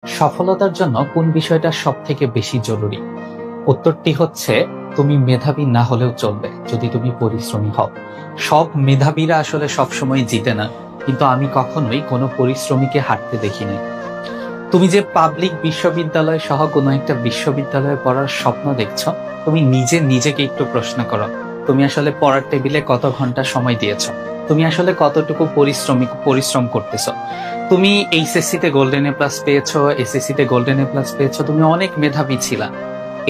সফলতার জন্য কোন বিষয়টা সবথেকে বেশি জরুরি? উত্তরটি হচ্ছে তুমি মেধাবী না হলেও চলবে যদি তুমি পরিশ্রমী হও। সব মেধাবীরা আসলে সবসময় জিতে না, কিন্তু আমি কখনোই কোনো পরিশ্রমীকে হারতে দেখি নাই। তুমি যে পাবলিক বিশ্ববিদ্যালয় সহ কোনো একটা বিশ্ববিদ্যালয়ে পড়ার স্বপ্ন দেখছো, তুমি নিজেকে একটু প্রশ্ন করো, তুমি আসলে পড়ার টেবিলে কত ঘন্টা সময় দিয়েছো? তুমি আসলে কতটুকু পরিশ্রম করতেছো? তুমি এইচএসসি তে গোল্ডেন এ প্লাস পেয়েছো, এসএসসি তে গোল্ডেন এ প্লাস পেয়েছো, তুমি অনেক মেধাবী ছিলা।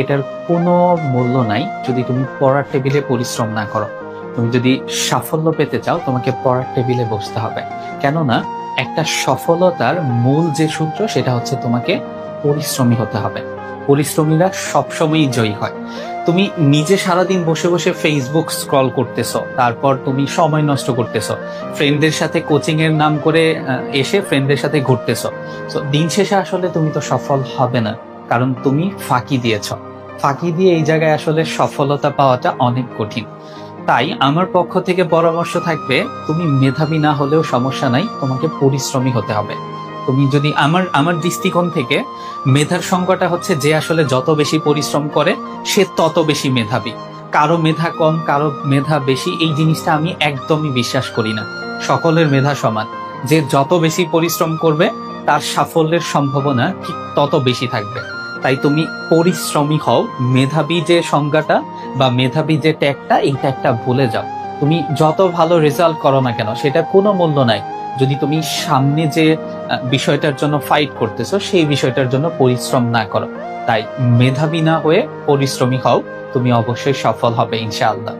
এটার কোনো মূল্য নাই যদি তুমি পড়ার টেবিলে পরিশ্রম না করো। তুমি যদি সাফল্য পেতে চাও, তোমাকে পড়ার টেবিলে বসতে হবে। কেননা একটা সফলতার মূল যে সূত্র, সেটা হচ্ছে তোমাকে পরিশ্রমী হতে হবে। পরিশ্রমীরা সবসময়ই জয়ী হয়। তুমি নিজে সারাদিন বসে বসে ফেসবুক স্ক্রল করতেছো, তারপর তুমি সময় নষ্ট করতেছো, ফ্রেন্ডদের সাথে কোচিং এর নাম করে এসে ফ্রেন্ডদের সাথে ঘুরতেছো। তো দিন শেষে আসলে তুমি তো সফল হবে না, কারণ তুমি ফাঁকি দিয়েছো। ফাঁকি দিয়ে এই জায়গায় আসলে সফলতা পাওয়াটা অনেক কঠিন। তাই আমার পক্ষ থেকে পরামর্শ থাকবে, তুমি মেধাবী না হলেও সমস্যা নাই, তোমাকে পরিশ্রমী হতে হবে। তুমি যদি আমার দৃষ্টিকোণ থেকে মেধার সংজ্ঞাটা হচ্ছে যে আসলে যত বেশি পরিশ্রম করে সে তত বেশি মেধাবী। কারো মেধা কম, কারো মেধা বেশি, এই জিনিসটা আমি একদমই বিশ্বাস করি না। সকলের মেধা সমান। যে যত বেশি পরিশ্রম করবে তার সাফল্যের সম্ভাবনা ঠিক তত বেশি থাকবে। তাই তুমি পরিশ্রমী হও। মেধাবী যে সংজ্ঞাটা বা মেধাবী যে ট্যাগটা, এই ট্যাগটা ভুলে যাও। তুমি যত ভালো রেজাল্ট করো না কেন, সেটা কোনো মূল্য নাই যদি তুমি সামনে যে বিষয়টার জন্য ফাইট করতেছো সেই বিষয়টার জন্য পরিশ্রম না করো। তাই মেধাবী না হয়ে পরিশ্রমী হও, তুমি অবশ্যই সফল হবে ইনশাআল্লাহ।